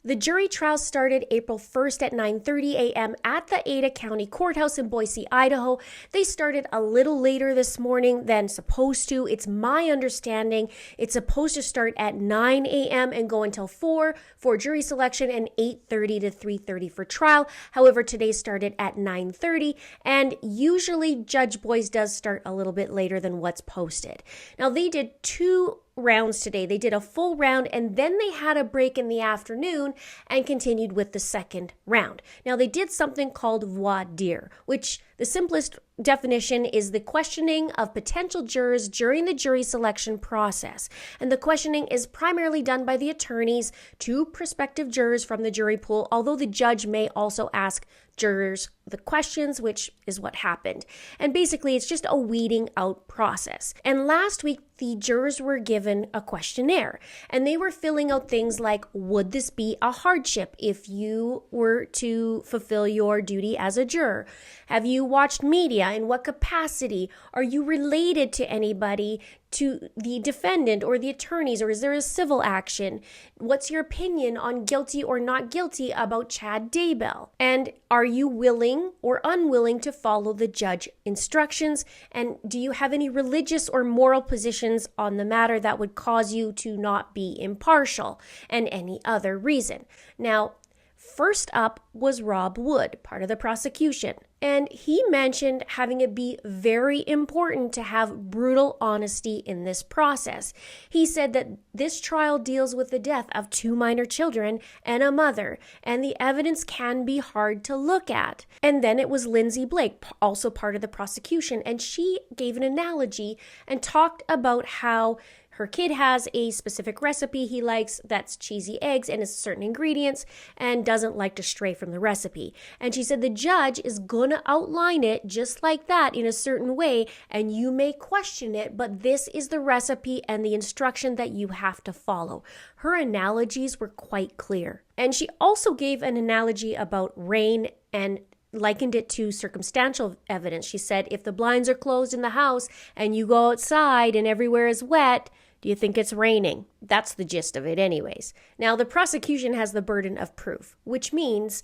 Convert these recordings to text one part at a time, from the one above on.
The jury trial started April 1st at 9:30 a.m. at the Ada County Courthouse in Boise, Idaho. They started a little later this morning than supposed to. It's my understanding it's supposed to start at 9 a.m. and go until 4 for jury selection and 8:30 to 3:30 for trial. However, today started at 9:30, and usually Judge Boyce does start a little bit later than what's posted. Now, they did 2 rounds today. They did a full round and then they had a break in the afternoon and continued with the second round. Now, they did something called voir dire, which the simplest definition is the questioning of potential jurors during the jury selection process. And the questioning is primarily done by the attorneys to prospective jurors from the jury pool, although the judge may also ask jurors the questions, which is what happened. And basically, it's just a weeding out process. And last week, the jurors were given a questionnaire, and they were filling out things like, would this be a hardship if you were to fulfill your duty as a juror? Have you watched media? In what capacity? Are you related to anybody, to the defendant or the attorneys, or is there a civil action? What's your opinion on guilty or not guilty about Chad Daybell? And are you willing or unwilling to follow the judge instructions? And do you have any religious or moral positions on the matter that would cause you to not be impartial, and any other reason? Now, first up was Rob Wood, part of the prosecution, and he mentioned having it be very important to have brutal honesty in this process. He said that this trial deals with the death of 2 minor children and a mother, and the evidence can be hard to look at. And then it was Lindsay Blake, also part of the prosecution, and she gave an analogy and talked about how her kid has a specific recipe he likes that's cheesy eggs and it's certain ingredients and doesn't like to stray from the recipe. And she said the judge is going to outline it just like that in a certain way, and you may question it, but this is the recipe and the instruction that you have to follow. Her analogies were quite clear. And she also gave an analogy about rain and likened it to circumstantial evidence. She said, if the blinds are closed in the house and you go outside and everywhere is wet, do you think it's raining? That's the gist of it anyways. Now, the prosecution has the burden of proof, which means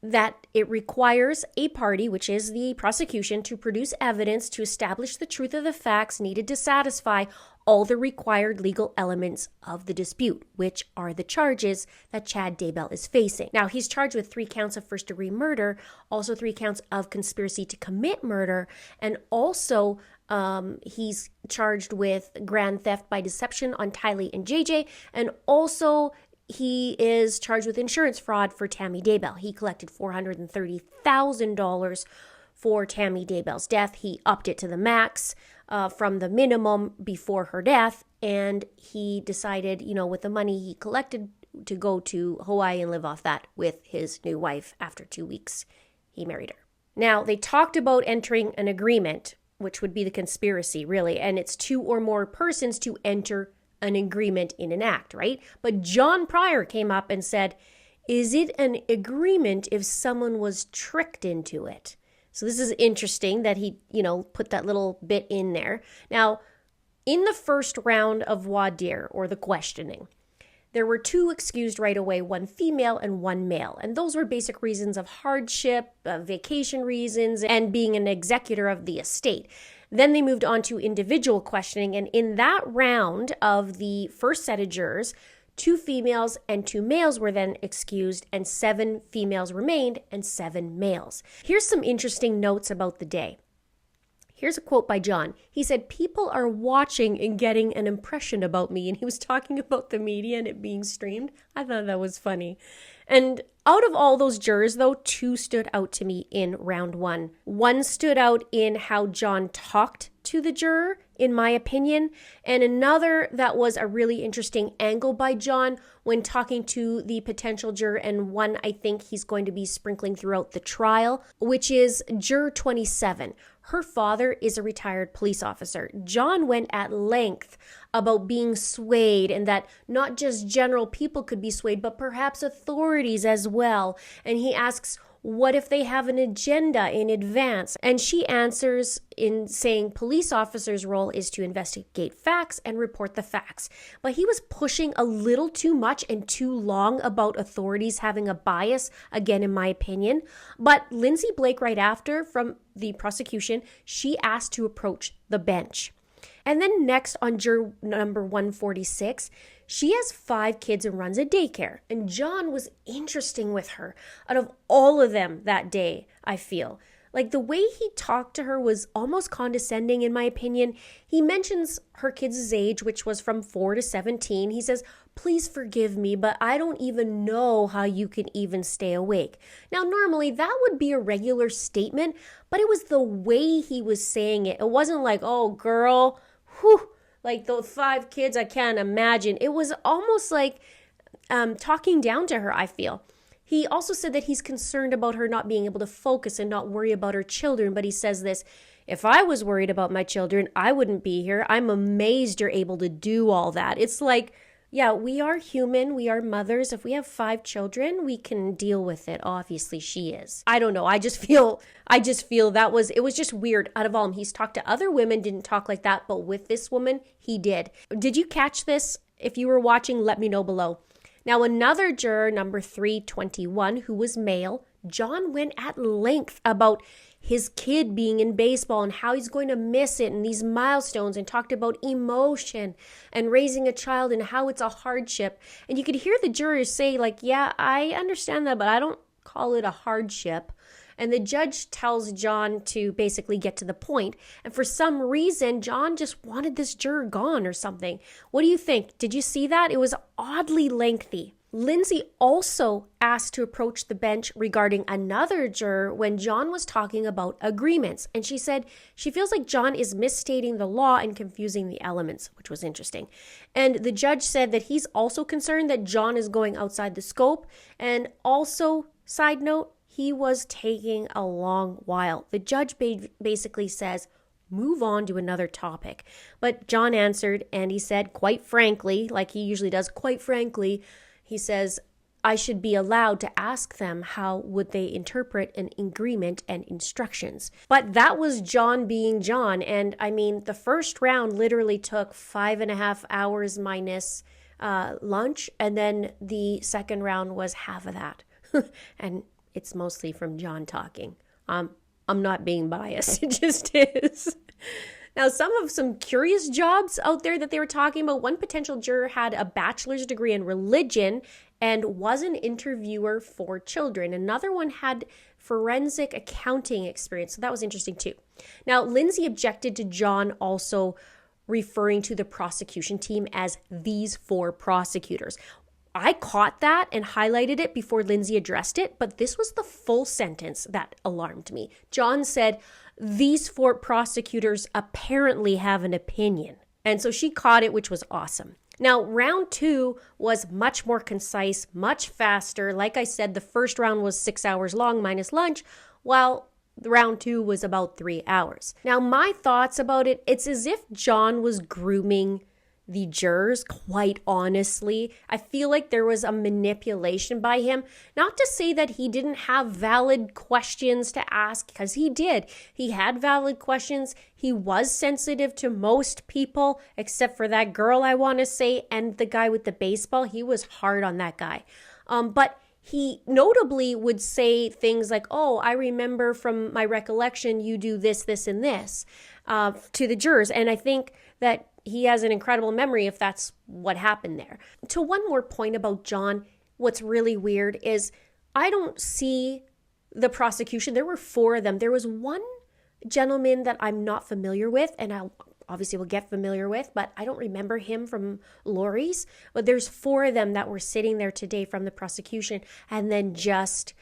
that it requires a party, which is the prosecution, to produce evidence to establish the truth of the facts needed to satisfy all the required legal elements of the dispute, which are the charges that Chad Daybell is facing. Now, he's charged with 3 counts of first-degree murder, also 3 counts of conspiracy to commit murder, and also he's charged with grand theft by deception on Tylee and JJ, and also he is charged with insurance fraud for Tammy Daybell. He collected $430,000 for Tammy Daybell's death. He upped it to the max from the minimum before her death, and he decided, with the money he collected, to go to Hawaii and live off that with his new wife. After 2 weeks, he married her. Now, they talked about entering an agreement, which would be the conspiracy, really, and it's 2 or more persons to enter an agreement in an act, right? But John Pryor came up and said, is it an agreement if someone was tricked into it? So this is interesting that he, put that little bit in there. Now, in the first round of voir dire, or the questioning, there were 2 excused right away, 1 female and 1 male. And those were basic reasons of hardship, vacation reasons, and being an executor of the estate. Then they moved on to individual questioning. And in that round of the first set of jurors, 2 females and 2 males were then excused, and 7 females remained and 7 males. Here's some interesting notes about the day. Here's a quote by John. He said, people are watching and getting an impression about me. And he was talking about the media and it being streamed. I thought that was funny. And out of all those jurors, though, 2 stood out to me in round 1. One stood out in how John talked to the juror, in my opinion, and another that was a really interesting angle by John when talking to the potential juror, and one I think he's going to be sprinkling throughout the trial, which is juror 27. Her father is a retired police officer. John went at length about being swayed, and that not just general people could be swayed, but perhaps authorities as well. And he asks, What if they have an agenda in advance? And she answers in saying police officers' role is to investigate facts and report the facts. But he was pushing a little too much and too long about authorities having a bias, again, in my opinion. But Lindsay Blake, right after, from the prosecution, she asked to approach the bench. And then next on juror number 146, she has 5 kids and runs a daycare. And John was interesting with her out of all of them that day, I feel. Like the way he talked to her was almost condescending in my opinion. He mentions her kids' age, which was from 4 to 17. He says, "Please forgive me, but I don't even know how you can even stay awake." Now, normally that would be a regular statement, but it was the way he was saying it. It wasn't like, "Oh, girl, whew, like those 5 kids, I can't imagine." It was almost like talking down to her, I feel. He also said that he's concerned about her not being able to focus and not worry about her children. But he says this, "If I was worried about my children, I wouldn't be here. I'm amazed you're able to do all that." It's like, yeah, we are human. We are mothers. If we have 5 children, we can deal with it. Obviously, she is. I don't know. I just feel it was just weird out of all of them. He's talked to other women, didn't talk like that. But with this woman, he did. Did you catch this? If you were watching, let me know below. Now, another juror, number 321, who was male, John went at length about his kid being in baseball and how he's going to miss it and these milestones, and talked about emotion and raising a child and how it's a hardship. And you could hear the jurors say, like, "Yeah, I understand that, but I don't call it a hardship." And the judge tells John to basically get to the point. And for some reason, John just wanted this juror gone or something. What do you think? Did you see that? It was oddly lengthy. Lindsay also asked to approach the bench regarding another juror when John was talking about agreements. And she said she feels like John is misstating the law and confusing the elements, which was interesting. And the judge said that he's also concerned that John is going outside the scope. And also, side note, he was taking a long while. The judge basically says, "Move on to another topic." But John answered, and he said, quite frankly, like he usually does, quite frankly, he says, "I should be allowed to ask them how would they interpret an agreement and instructions." But that was John being John. And I mean, the first round literally took 5.5 hours minus lunch. And then the second round was half of that. And it's mostly from John talking. I'm not being biased. It just is. Now, some curious jobs out there that they were talking about. One potential juror had a bachelor's degree in religion and was an interviewer for children. Another one had forensic accounting experience. So that was interesting too. Now, Lindsay objected to John also referring to the prosecution team as these 4 prosecutors. I caught that and highlighted it before Lindsay addressed it, but this was the full sentence that alarmed me. John said, "These 4 prosecutors apparently have an opinion." And so she caught it, which was awesome. Now, round 2 was much more concise, much faster. Like I said, the first round was 6 hours long minus lunch, while round 2 was about 3 hours. Now, my thoughts about it, it's as if John was grooming the jurors, quite honestly. I feel like there was a manipulation by him. Not to say that he didn't have valid questions to ask, because he did. He had valid questions. He was sensitive to most people, except for that girl, I want to say, and the guy with the baseball. He was hard on that guy. But he notably would say things like, "Oh, I remember from my recollection, you do this, this, and this," to the jurors. And I think that he has an incredible memory if that's what happened there. To one more point about John, what's really weird is I don't see the prosecution. There were 4 of them. There was one gentleman that I'm not familiar with, and I obviously will get familiar with, but I don't remember him from Lori's. But there's 4 of them that were sitting there today from the prosecution, and then just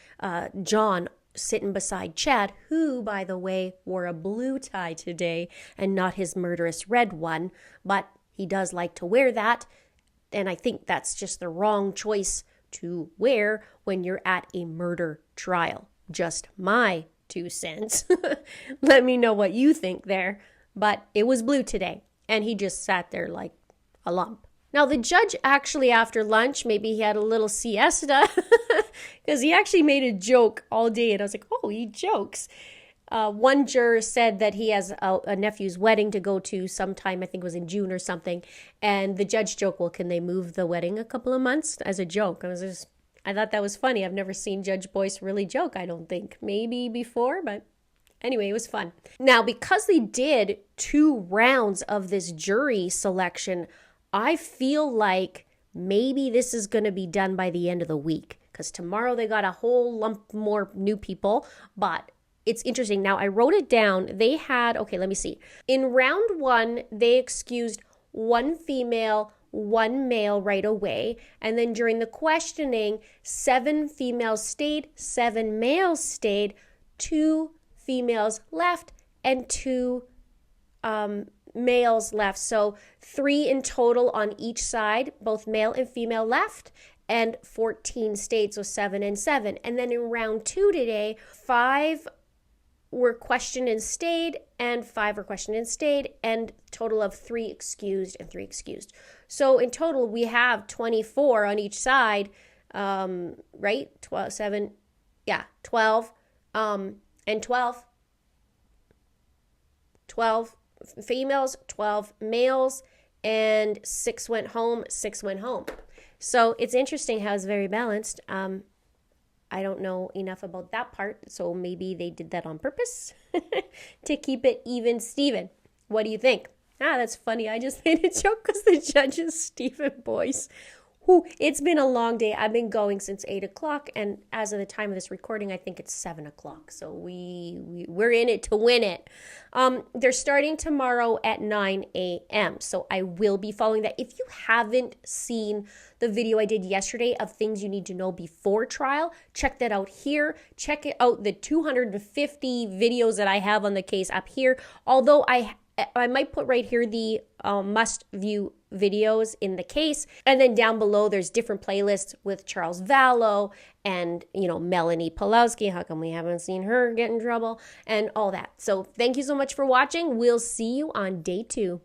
John sitting beside Chad, who, by the way, wore a blue tie today and not his murderous red one, but he does like to wear that, and I think that's just the wrong choice to wear when you're at a murder trial. Just my 2 cents. Let me know what you think there, but it was blue today, and he just sat there like a lump. Now, the judge actually, after lunch, maybe he had a little siesta, because he actually made a joke all day, and I was like, oh, he jokes. One juror said that he has a nephew's wedding to go to sometime, I think it was in June or something, and the judge joked, well, can they move the wedding a couple of months, as a joke. I thought that was funny. I've never seen Judge Boyce really joke, I don't think. Maybe before, but anyway, it was fun. Now, because they did 2 rounds of this jury selection, I feel like maybe this is going to be done by the end of the week, because tomorrow they got a whole lump more new people, but it's interesting. Now, I wrote it down. They had, okay, let me see. In round 1, they excused 1 female, 1 male right away. And then during the questioning, 7 females stayed, 7 males stayed, 2 females left, and 2 males left. So 3 in total on each side, both male and female left, and 14 stayed, so 7 and 7. And then in round 2 today, 5 were questioned and stayed, and 5 were questioned and stayed, and total of 3 excused and 3 excused. So in total, we have 24 on each side, right? 12, 7, yeah, 12, and 12. 12 females, 12 males, and 6 went home, 6 went home. So it's interesting how it's very balanced. I don't know enough about that part, so maybe they did that on purpose to keep it even Steven. What do you think? That's funny. I just made a joke because the judge is Stephen Boyce. It's been a long day. I've been going since 8 o'clock, and as of the time of this recording, I think it's 7 o'clock. So we're in it to win it. They're starting tomorrow at 9 a.m. So I will be following that. If you haven't seen the video I did yesterday of things you need to know before trial, check that out here. Check it out, the 250 videos that I have on the case up here. Although I might put right here the must view videos in the case, and then down below there's different playlists with Charles Vallow and Melanie Pulowski. How come we haven't seen her get in trouble and all that? So thank you so much for watching. We'll see you on day 2.